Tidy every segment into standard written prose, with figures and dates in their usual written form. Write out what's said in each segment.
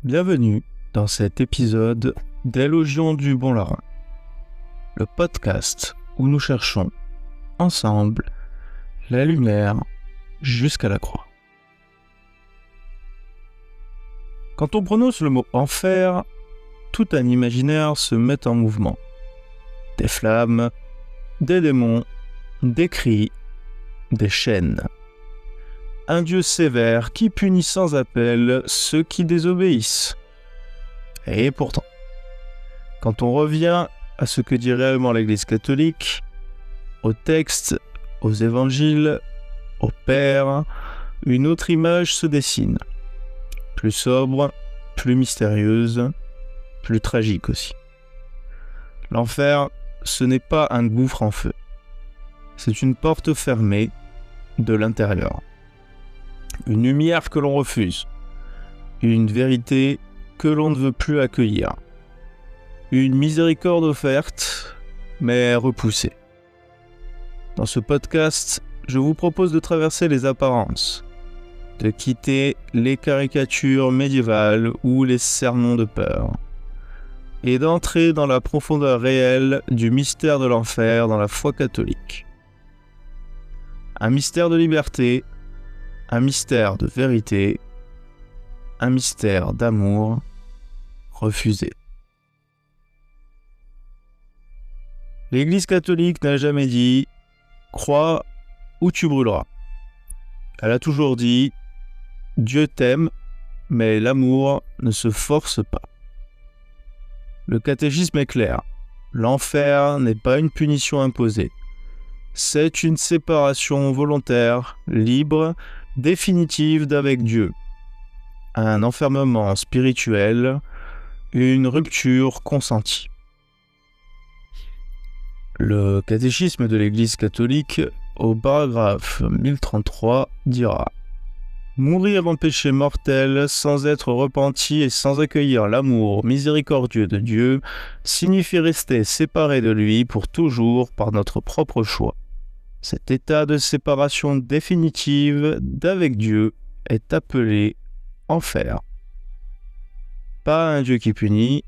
Bienvenue dans cet épisode d'Élogions du Bon Larron, le podcast où nous cherchons ensemble la lumière jusqu'à la croix. Quand on prononce le mot enfer, tout un imaginaire se met en mouvement. Des flammes, des démons, des cris, des chaînes. Un Dieu sévère qui punit sans appel ceux qui désobéissent. Et pourtant, quand on revient à ce que dit réellement l'Église catholique, aux textes, aux évangiles, aux pères, une autre image se dessine. Plus sobre, plus mystérieuse, plus tragique aussi. L'enfer, ce n'est pas un gouffre en feu. C'est une porte fermée de l'intérieur. Une lumière que l'on refuse. Une vérité que l'on ne veut plus accueillir. Une miséricorde offerte, mais repoussée. Dans ce podcast, je vous propose de traverser les apparences, de quitter les caricatures médiévales ou les sermons de peur, et d'entrer dans la profondeur réelle du mystère de l'enfer dans la foi catholique. Un mystère de liberté, un mystère de vérité, un mystère d'amour refusé. L'Église catholique n'a jamais dit « crois ou tu brûleras ». Elle a toujours dit « Dieu t'aime, mais l'amour ne se force pas ». Le catéchisme est clair. L'enfer n'est pas une punition imposée. C'est une séparation volontaire, libre, définitive d'avec Dieu. Un enfermement spirituel, une rupture consentie. Le catéchisme de l'Église catholique, au paragraphe 1033, dira « Mourir en péché mortel sans être repenti et sans accueillir l'amour miséricordieux de Dieu signifie rester séparé de lui pour toujours par notre propre choix. Cet état de séparation définitive d'avec Dieu est appelé enfer. Pas un Dieu qui punit,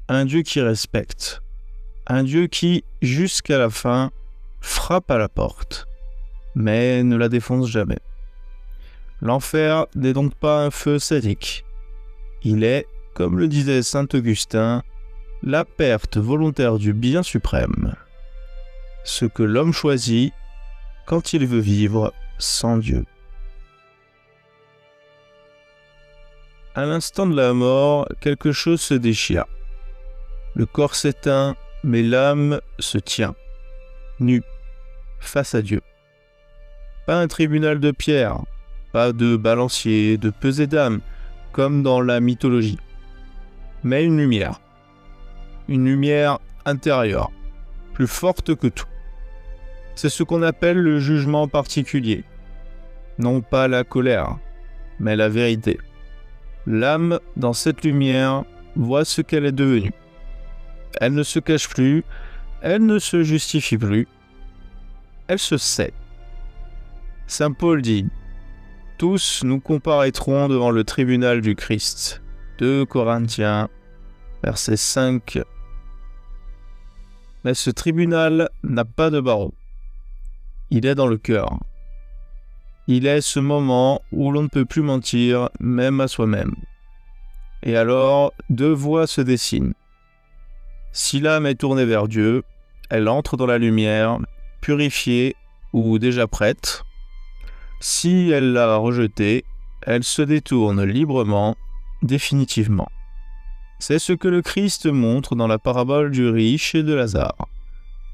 un Dieu qui respecte, un Dieu qui, jusqu'à la fin, frappe à la porte, mais ne la défonce jamais. L'enfer n'est donc pas un feu sadique. Il est, comme le disait saint Augustin, la perte volontaire du bien suprême, ce que l'homme choisit quand il veut vivre sans Dieu. À l'instant de la mort, quelque chose se déchire. Le corps s'éteint, mais l'âme se tient, nue, face à Dieu. Pas un tribunal de pierre, pas de balancier, de pesée d'âme, comme dans la mythologie, mais une lumière intérieure, plus forte que tout. C'est ce qu'on appelle le jugement particulier. Non pas la colère, mais la vérité. L'âme, dans cette lumière, voit ce qu'elle est devenue. Elle ne se cache plus, elle ne se justifie plus, elle se sait. Saint Paul dit « Tous nous comparaîtrons devant le tribunal du Christ ». 2 Corinthiens, verset 5. Mais ce tribunal n'a pas de barreau. Il est dans le cœur. Il est ce moment où l'on ne peut plus mentir, même à soi-même. Et alors, deux voies se dessinent. Si l'âme est tournée vers Dieu, elle entre dans la lumière, purifiée ou déjà prête. Si elle l'a rejetée, elle se détourne librement, définitivement. C'est ce que le Christ montre dans la parabole du riche et de Lazare.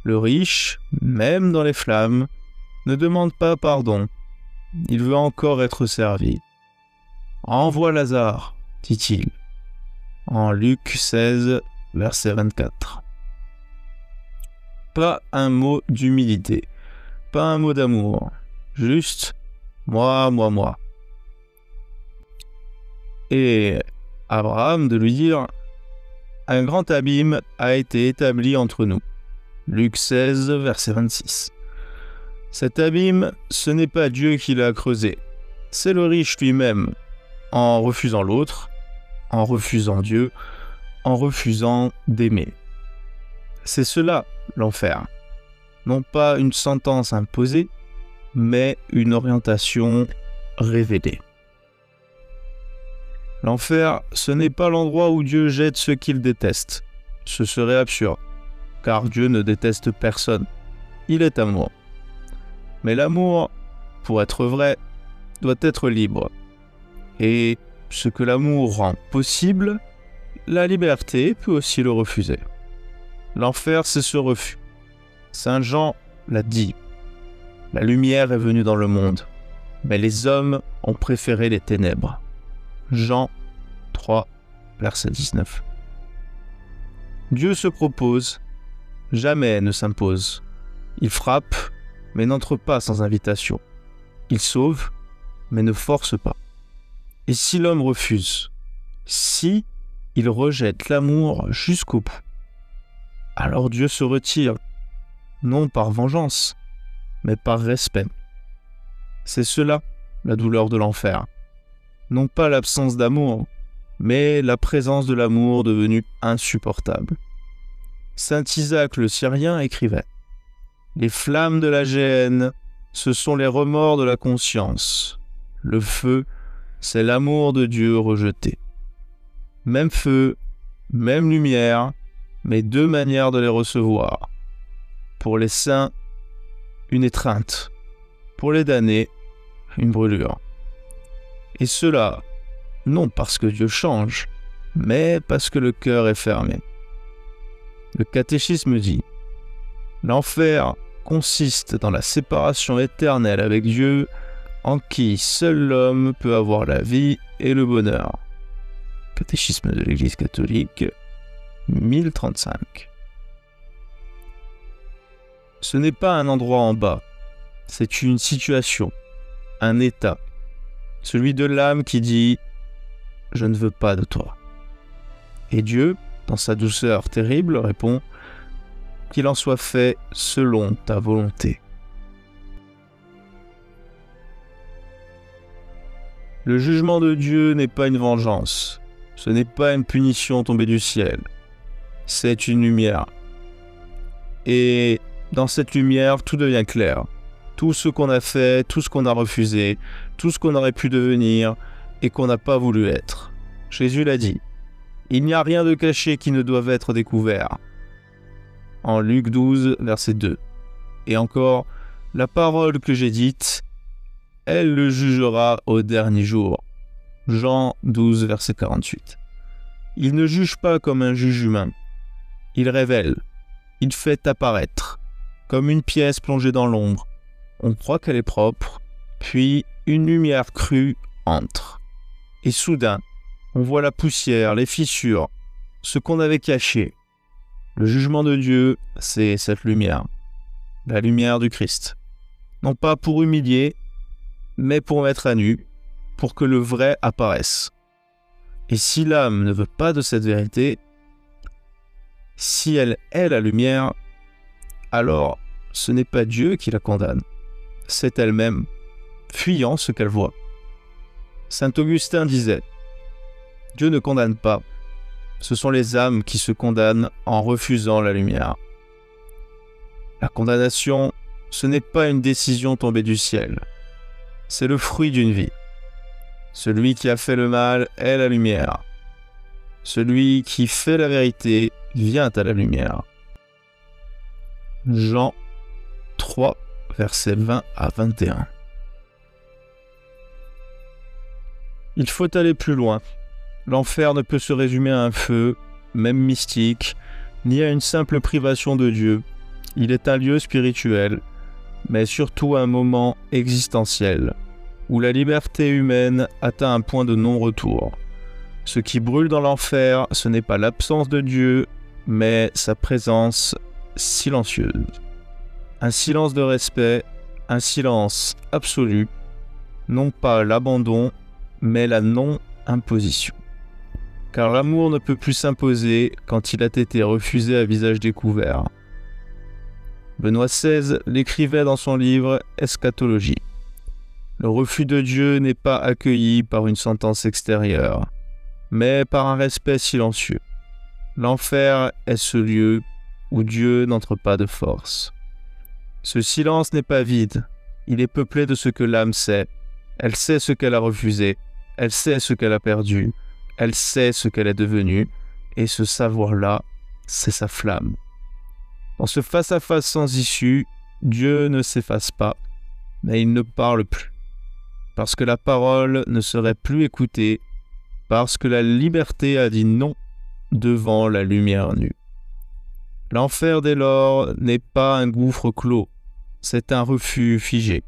Le riche, même dans les flammes, ne demande pas pardon. Il veut encore être servi. « Envoie Lazare », dit-il, en Luc 16, verset 24. Pas un mot d'humilité, pas un mot d'amour, juste « moi ». Et Abraham de lui dire « Un grand abîme a été établi entre nous ». Luc 16, verset 26. Cet abîme, ce n'est pas Dieu qui l'a creusé, c'est le riche lui-même, en refusant l'autre, en refusant Dieu, en refusant d'aimer. C'est cela, l'enfer. Non pas une sentence imposée, mais une orientation révélée. L'enfer, ce n'est pas l'endroit où Dieu jette ceux qu'il déteste. Ce serait absurde, car Dieu ne déteste personne. Il est amour. Mais l'amour, pour être vrai, doit être libre. Et ce que l'amour rend possible, la liberté peut aussi le refuser. L'enfer, c'est ce refus. Saint Jean l'a dit. La lumière est venue dans le monde, mais les hommes ont préféré les ténèbres. Jean 3, verset 19. Dieu se propose, jamais ne s'impose. Il frappe, mais n'entre pas sans invitation. Il sauve, mais ne force pas. Et si l'homme refuse, si il rejette l'amour jusqu'au bout, alors Dieu se retire, non par vengeance, mais par respect. C'est cela, la douleur de l'enfer. Non pas l'absence d'amour, mais la présence de l'amour devenu insupportable. Saint Isaac le Syrien écrivait « Les flammes de la géhenne, ce sont les remords de la conscience. Le feu, c'est l'amour de Dieu rejeté. Même feu, même lumière, mais deux manières de les recevoir. Pour les saints, une étreinte. Pour les damnés, une brûlure. Et cela, non parce que Dieu change, mais parce que le cœur est fermé. Le catéchisme dit « L'enfer consiste dans la séparation éternelle avec Dieu, en qui seul l'homme peut avoir la vie et le bonheur. » Catéchisme de l'Église catholique, 1035. Ce n'est pas un endroit en bas, c'est une situation, un état, celui de l'âme qui dit « Je ne veux pas de toi ». Et Dieu, dans sa douceur terrible, répond « Qu'il en soit fait selon ta volonté ». Le jugement de Dieu n'est pas une vengeance, ce n'est pas une punition tombée du ciel, c'est une lumière. Et dans cette lumière, tout devient clair. Tout ce qu'on a fait, tout ce qu'on a refusé, tout ce qu'on aurait pu devenir et qu'on n'a pas voulu être. Jésus l'a dit. Il n'y a rien de caché qui ne doive être découvert. En Luc 12, verset 2. Et encore, la parole que j'ai dite, elle le jugera au dernier jour. Jean 12, verset 48. Il ne juge pas comme un juge humain. Il révèle, il fait apparaître, comme une pièce plongée dans l'ombre. On croit qu'elle est propre, puis une lumière crue entre. Et soudain, on voit la poussière, les fissures, ce qu'on avait caché. Le jugement de Dieu, c'est cette lumière, la lumière du Christ. Non pas pour humilier, mais pour mettre à nu, pour que le vrai apparaisse. Et si l'âme ne veut pas de cette vérité, si elle est la lumière, alors ce n'est pas Dieu qui la condamne, c'est elle-même, fuyant ce qu'elle voit. Saint Augustin disait « Dieu ne condamne pas, ce sont les âmes qui se condamnent en refusant la lumière. » La condamnation, ce n'est pas une décision tombée du ciel, c'est le fruit d'une vie. Celui qui a fait le mal est la lumière. Celui qui fait la vérité vient à la lumière. Jean 3, versets 20 à 21. Il faut aller plus loin. L'enfer ne peut se résumer à un feu, même mystique, ni à une simple privation de Dieu. Il est un lieu spirituel, mais surtout un moment existentiel, où la liberté humaine atteint un point de non-retour. Ce qui brûle dans l'enfer, ce n'est pas l'absence de Dieu, mais sa présence silencieuse. Un silence de respect, un silence absolu, non pas l'abandon, mais la non-imposition. Car l'amour ne peut plus s'imposer quand il a été refusé à visage découvert. Benoît XVI l'écrivait dans son livre « Eschatologie ». Le refus de Dieu n'est pas accueilli par une sentence extérieure, mais par un respect silencieux. L'enfer est ce lieu où Dieu n'entre pas de force. Ce silence n'est pas vide, il est peuplé de ce que l'âme sait. Elle sait ce qu'elle a refusé, elle sait ce qu'elle a perdu, elle sait ce qu'elle est devenue, et ce savoir-là, c'est sa flamme. Dans ce face-à-face sans issue, Dieu ne s'efface pas, mais il ne parle plus. Parce que la parole ne serait plus écoutée, parce que la liberté a dit non devant la lumière nue. L'enfer dès lors n'est pas un gouffre clos, c'est un refus figé.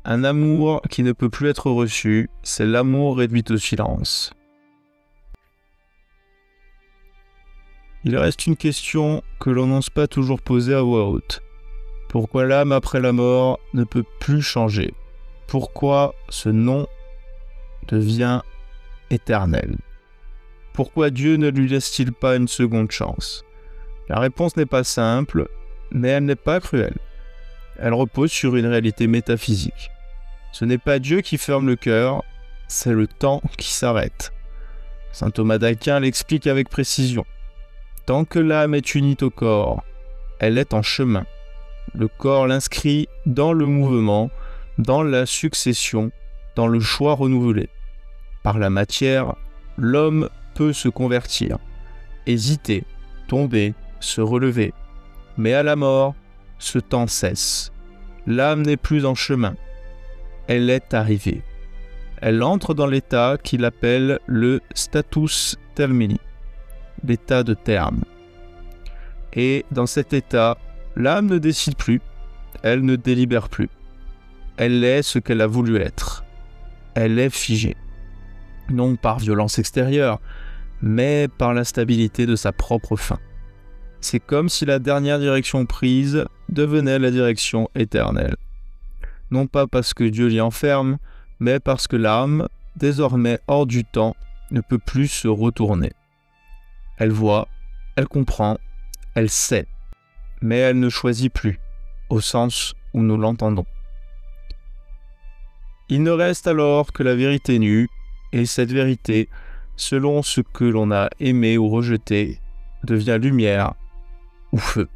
Un amour qui ne peut plus être reçu, c'est l'amour réduit au silence. Il reste une question que l'on n'ose pas toujours poser à voix haute. Pourquoi l'âme après la mort ne peut plus changer? Pourquoi ce non devient éternel? Pourquoi Dieu ne lui laisse-t-il pas une seconde chance? La réponse n'est pas simple, mais elle n'est pas cruelle. Elle repose sur une réalité métaphysique. Ce n'est pas Dieu qui ferme le cœur, c'est le temps qui s'arrête. Saint Thomas d'Aquin l'explique avec précision. Tant que l'âme est unie au corps, elle est en chemin. Le corps l'inscrit dans le mouvement, dans la succession, dans le choix renouvelé. Par la matière, l'homme peut se convertir, hésiter, tomber, se relever. Mais à la mort, ce temps cesse. L'âme n'est plus en chemin. Elle est arrivée. Elle entre dans l'état qu'il appelle le status termini, l'état de terme. Et dans cet état, l'âme ne décide plus, elle ne délibère plus. Elle est ce qu'elle a voulu être. Elle est figée. Non par violence extérieure, mais par la stabilité de sa propre fin. C'est comme si la dernière direction prise devenait la direction éternelle. Non pas parce que Dieu l'y enferme, mais parce que l'âme, désormais hors du temps, ne peut plus se retourner. Elle voit, elle comprend, elle sait, mais elle ne choisit plus, au sens où nous l'entendons. Il ne reste alors que la vérité nue, et cette vérité, selon ce que l'on a aimé ou rejeté, devient lumière ou feu.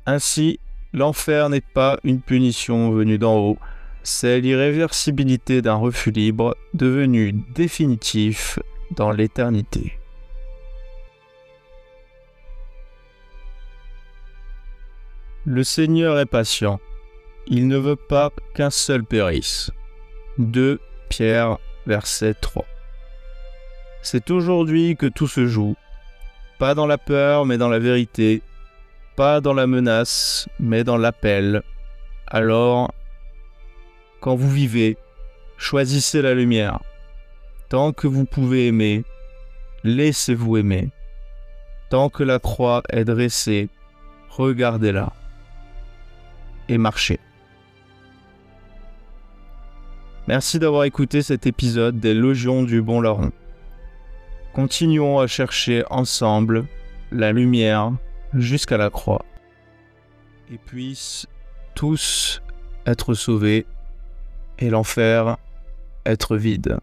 Ainsi, l'enfer n'est pas une punition venue d'en haut, c'est l'irréversibilité d'un refus libre devenu définitif dans l'éternité. Le Seigneur est patient, il ne veut pas qu'un seul périsse. 2 Pierre, verset 3. C'est aujourd'hui que tout se joue, pas dans la peur mais dans la vérité, pas dans la menace mais dans l'appel. Alors, quand vous vivez, choisissez la lumière. Tant que vous pouvez aimer, laissez-vous aimer. Tant que la croix est dressée, regardez-la et marchez. Merci d'avoir écouté cet épisode des Légions du Bon Larron. Continuons à chercher ensemble la lumière jusqu'à la croix et puissent tous être sauvés et l'enfer être vide.